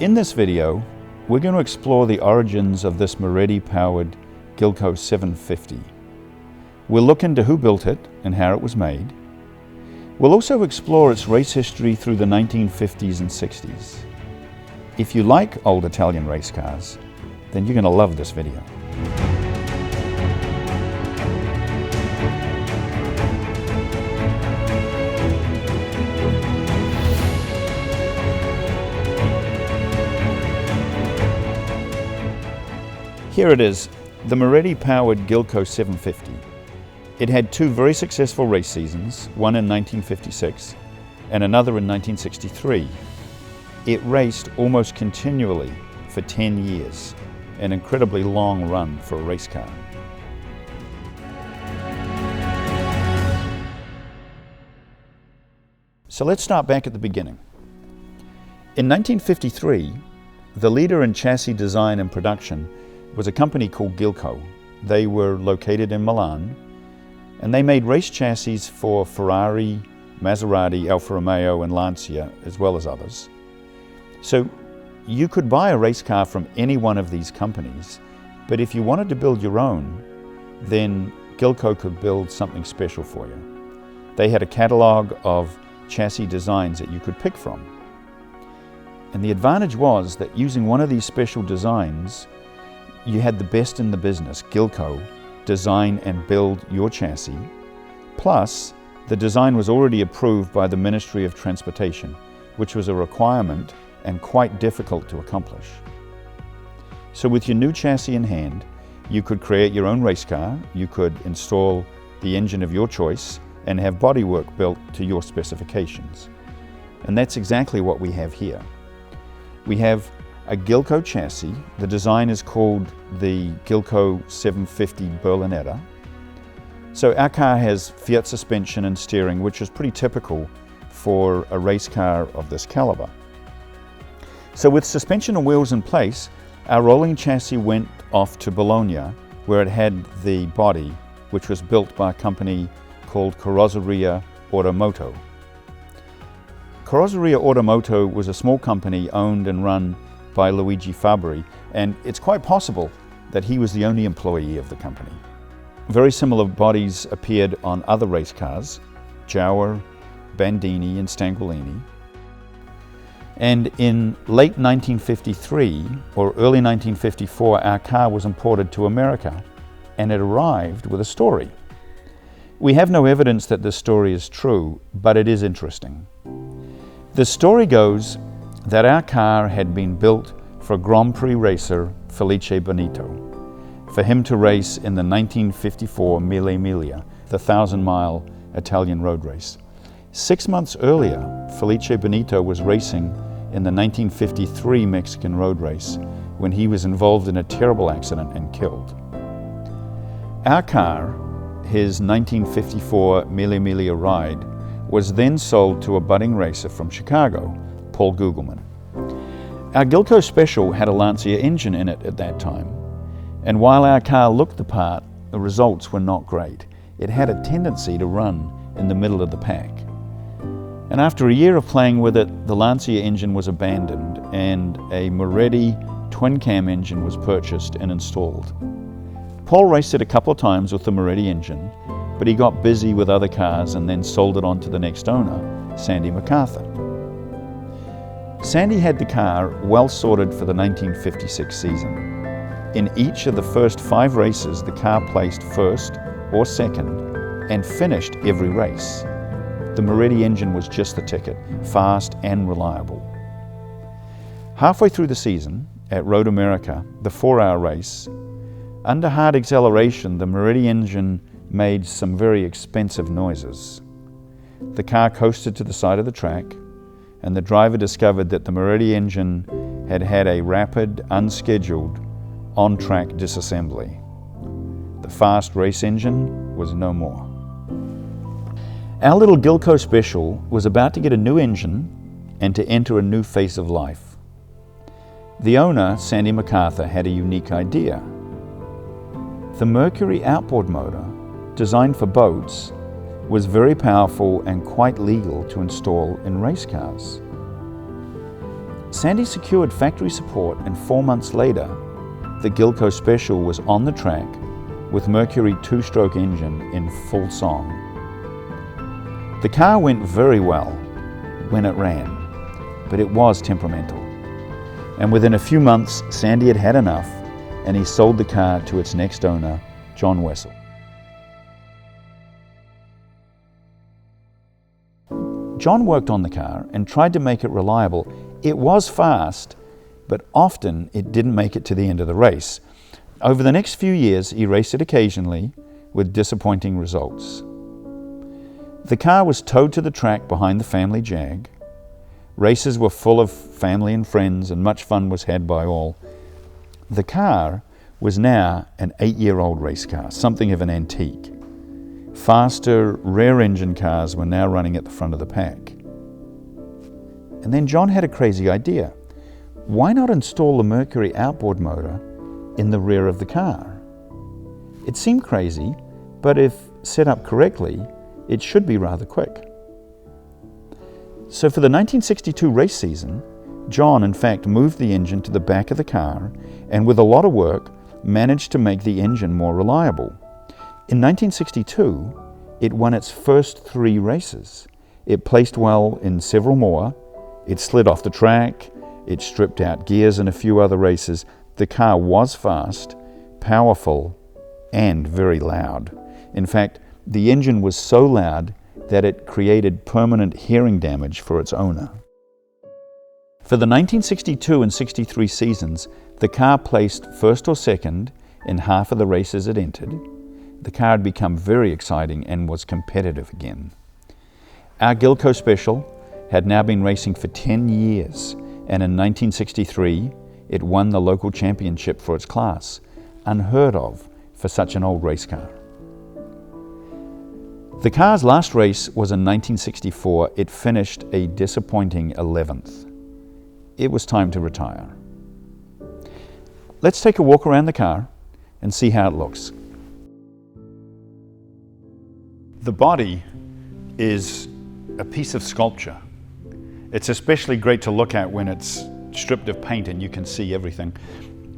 In this video, we're going to explore the origins of this Moretti-powered Gilco 750. We'll look into who built it and how it was made. We'll also explore its race history through the 1950s and 60s. If you like old Italian race cars, then you're going to love this video. Here it is, the Moretti-powered Gilco 750. It had two very successful race seasons, one in 1956 and another in 1963. It raced almost continually for 10 years, an incredibly long run for a race car. So let's start back at the beginning. In 1953, the leader in chassis design and production was a company called Gilco. They were located in Milan, and they made race chassis for Ferrari, Maserati, Alfa Romeo, and Lancia, as well as others. So you could buy a race car from any one of these companies, but if you wanted to build your own, then Gilco could build something special for you. They had a catalog of chassis designs that you could pick from. And the advantage was that using one of these special designs, you had the best in the business, Gilco, design and build your chassis. Plus, the design was already approved by the Ministry of Transportation, which was a requirement and quite difficult to accomplish. So with your new chassis in hand, you could create your own race car, you could install the engine of your choice, and have bodywork built to your specifications. And that's exactly what we have here. We have a Gilco chassis. The design is called the Gilco 750 Berlinetta. So our car has Fiat suspension and steering, which is pretty typical for a race car of this caliber. So with suspension and wheels in place, our rolling chassis went off to Bologna, where it had the body, which was built by a company called Carrozzeria Automoto. Carrozzeria Automoto was a small company owned and run by Luigi Fabbri, and it's quite possible that he was the only employee of the company. Very similar bodies appeared on other race cars, Jaguar, Bandini, and Stanguellini. And in late 1953 or early 1954, our car was imported to America, and it arrived with a story. We have no evidence that this story is true, but it is interesting. The story goes that our car had been built for Grand Prix racer Felice Benito, for him to race in the 1954 Mille Miglia, the 1,000-mile Italian road race. 6 months earlier, Felice Benito was racing in the 1953 Mexican road race when he was involved in a terrible accident and killed. Our car, his 1954 Mille Miglia ride, was then sold to a budding racer from Chicago, Paul Gugelman. Our Gilco Special had a Lancia engine in it at that time, and while our car looked the part, the results were not great. It had a tendency to run in the middle of the pack. And after a year of playing with it, the Lancia engine was abandoned and a Moretti twin-cam engine was purchased and installed. Paul raced it a couple of times with the Moretti engine, but he got busy with other cars and then sold it on to the next owner, Sandy MacArthur. Sandy had the car well sorted for the 1956 season. In each of the first 5 races, the car placed first or second and finished every race. The Moretti engine was just the ticket, fast and reliable. Halfway through the season, at Road America, the 4-hour race, under hard acceleration, the Moretti engine made some very expensive noises. The car coasted to the side of the track, and the driver discovered that the Moretti engine had had a rapid, unscheduled, on-track disassembly. The fast race engine was no more. Our little Gilco Special was about to get a new engine and to enter a new phase of life. The owner, Sandy MacArthur, had a unique idea. The Mercury outboard motor, designed for boats, was very powerful and quite legal to install in race cars. Sandy secured factory support, and 4 months later, the Gilco Special was on the track with Mercury two-stroke engine in full song. The car went very well when it ran, but it was temperamental. And within a few months, Sandy had had enough, and he sold the car to its next owner, John Wessel. John worked on the car and tried to make it reliable. It was fast, but often it didn't make it to the end of the race. Over the next few years, he raced it occasionally with disappointing results. The car was towed to the track behind the family Jag. Races were full of family and friends, and much fun was had by all. The car was now an 8-year-old race car, something of an antique. Faster, rear-engine cars were now running at the front of the pack. And then John had a crazy idea. Why not install the Mercury outboard motor in the rear of the car? It seemed crazy, but if set up correctly, it should be rather quick. So for the 1962 race season, John in fact moved the engine to the back of the car, and with a lot of work, managed to make the engine more reliable. In 1962, it won its first 3 races. It placed well in several more. It slid off the track. It stripped out gears in a few other races. The car was fast, powerful, and very loud. In fact, the engine was so loud that it created permanent hearing damage for its owner. For the 1962 and 63 seasons, the car placed first or second in half of the races it entered. The car had become very exciting and was competitive again. Our Gilco Special had now been racing for 10 years, and in 1963, it won the local championship for its class, unheard of for such an old race car. The car's last race was in 1964. It finished a disappointing 11th. It was time to retire. Let's take a walk around the car and see how it looks. The body is a piece of sculpture. It's especially great to look at when it's stripped of paint and you can see everything.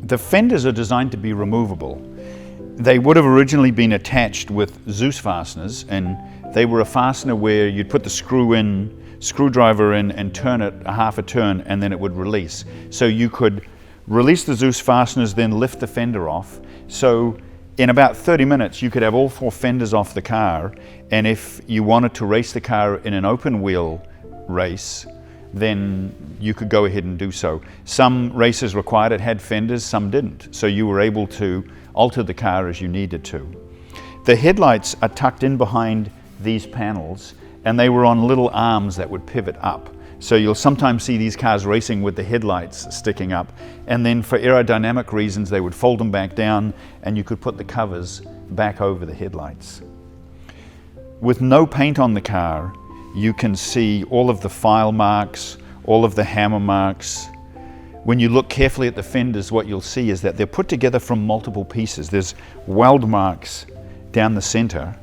The fenders are designed to be removable. They would have originally been attached with Zeus fasteners, and they were a fastener where you'd put the screwdriver in and turn it a half a turn, and then it would release. So you could release the Zeus fasteners, then lift the fender off. So in about 30 minutes, you could have all 4 fenders off the car, and if you wanted to race the car in an open wheel race, then you could go ahead and do so. Some races required it had fenders, some didn't. So you were able to alter the car as you needed to. The headlights are tucked in behind these panels, and they were on little arms that would pivot up. So you'll sometimes see these cars racing with the headlights sticking up, and then for aerodynamic reasons they would fold them back down and you could put the covers back over the headlights. With no paint on the car, you can see all of the file marks, all of the hammer marks. When you look carefully at the fenders, what you'll see is that they're put together from multiple pieces. There's weld marks down the center,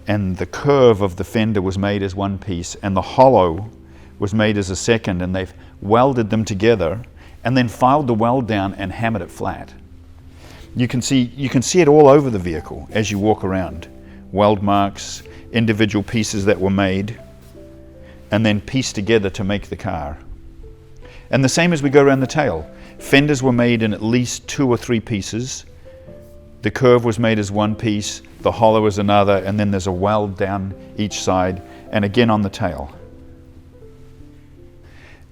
and the curve of the fender was made as one piece, and the hollow was made as a second, and they've welded them together and then filed the weld down and hammered it flat. You can see it all over the vehicle as you walk around. Weld marks, individual pieces that were made and then pieced together to make the car. And the same as we go around the tail. Fenders were made in at least 2 or 3 pieces. The curve was made as one piece, the hollow is another, and then there's a weld down each side, and again on the tail.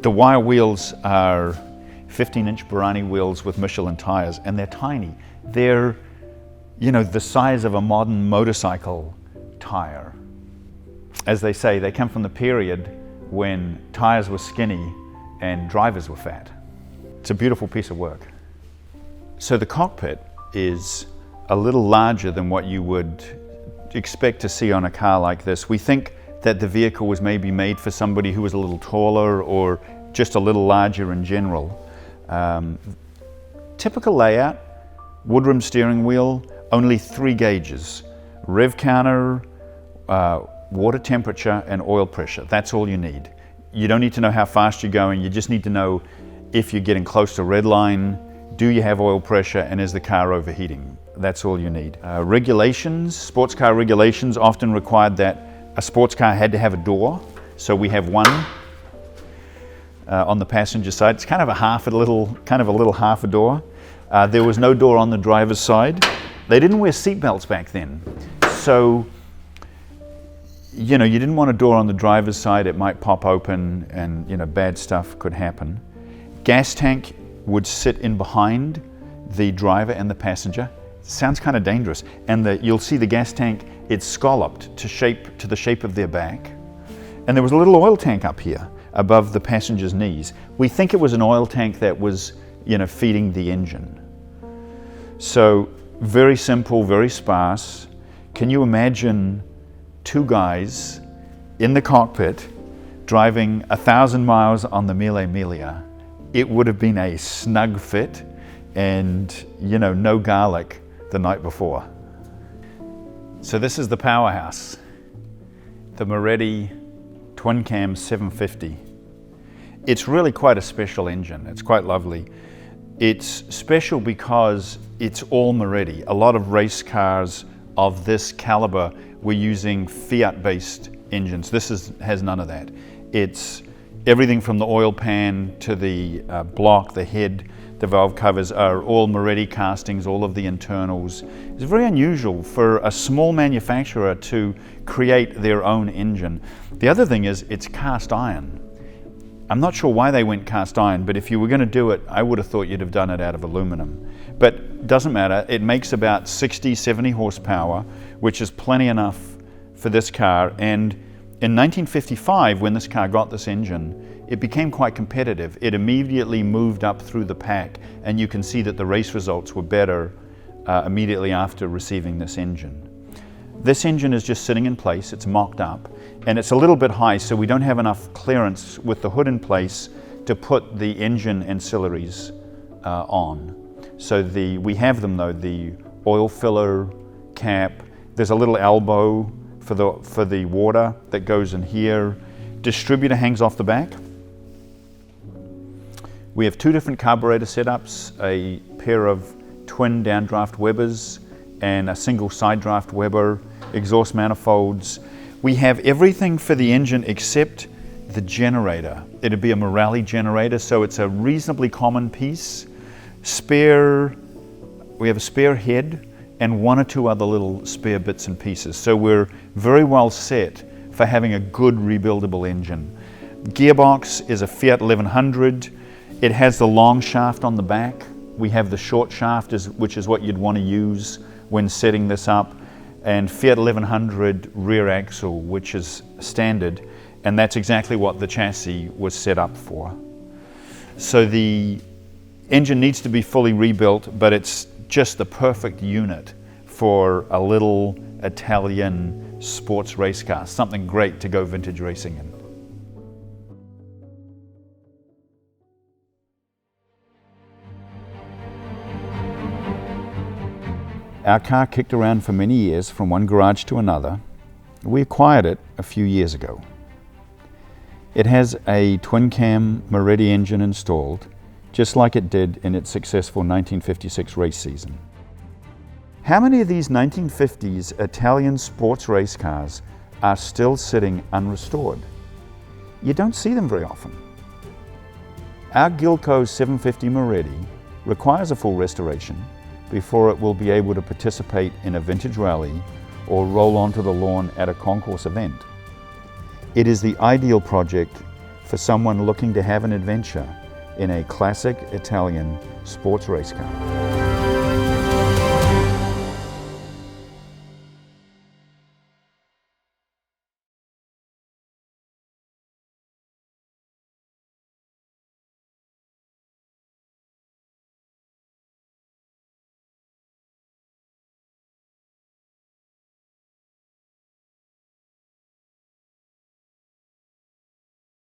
The wire wheels are 15-inch Barani wheels with Michelin tires, and they're tiny. They're, the size of a modern motorcycle tire. As they say, they come from the period when tires were skinny and drivers were fat. It's a beautiful piece of work. So the cockpit is a little larger than what you would expect to see on a car like this. We think that the vehicle was maybe made for somebody who was a little taller or just a little larger in general. Typical layout, woodroom steering wheel, only 3 gauges. Rev counter, water temperature and oil pressure. That's all you need. You don't need to know how fast you're going, you just need to know if you're getting close to red line, do you have oil pressure and is the car overheating? That's all you need. Regulations, sports car regulations often required that a sports car had to have a door. So we have one on the passenger side. It's kind of a little half a door. There was no door on the driver's side. They didn't wear seat belts back then. So, you didn't want a door on the driver's side. It might pop open and, bad stuff could happen. Gas tank would sit in behind the driver and the passenger. Sounds kind of dangerous. And you'll see the gas tank, it's scalloped to the shape of their back. And there was a little oil tank up here above the passenger's knees. We think it was an oil tank that was, feeding the engine. So very simple, very sparse. Can you imagine two guys in the cockpit driving 1,000 miles on the Mille Miglia? It would have been a snug fit and, no garlic the night before. So this is the powerhouse, the Moretti twin cam 750. It's really quite a special engine. It's quite lovely. It's special because it's all Moretti. A lot of race cars of this caliber were using Fiat-based engines. This has none of that. It's everything from the oil pan to the block, the head, the valve covers are all Moretti castings, all of the internals. It's very unusual for a small manufacturer to create their own engine. The other thing is it's cast iron. I'm not sure why they went cast iron, but if you were going to do it, I would have thought you'd have done it out of aluminum. But doesn't matter. It makes about 60, 70 horsepower, which is plenty enough for this car. And in 1955, when this car got this engine, it became quite competitive. It immediately moved up through the pack, and you can see that the race results were better immediately after receiving this engine. This engine is just sitting in place, it's mocked up, and it's a little bit high, so we don't have enough clearance with the hood in place to put the engine ancillaries on. So we have them though, the oil filler cap, there's a little elbow for the water that goes in here. Distributor hangs off the back. We have two different carburetor setups, a pair of twin downdraft Webers and a single side draft Weber, exhaust manifolds. We have everything for the engine except the generator. It'd be a Morelli generator, so it's a reasonably common piece. We have a spare head and one or two other little spare bits and pieces. So we're very well set for having a good rebuildable engine. Gearbox is a Fiat 1100. It has the long shaft on the back. We have the short shaft, which is what you'd want to use when setting this up. And Fiat 1100 rear axle, which is standard. And that's exactly what the chassis was set up for. So the engine needs to be fully rebuilt, but it's just the perfect unit for a little Italian sports race car, something great to go vintage racing in. Our car kicked around for many years from one garage to another. We acquired it a few years ago. It has a twin-cam Moretti engine installed, just like it did in its successful 1956 race season. How many of these 1950s Italian sports race cars are still sitting unrestored? You don't see them very often. Our Gilco 750 Moretti requires a full restoration before it will be able to participate in a vintage rally or roll onto the lawn at a concourse event. It is the ideal project for someone looking to have an adventure in a classic Italian sports race car.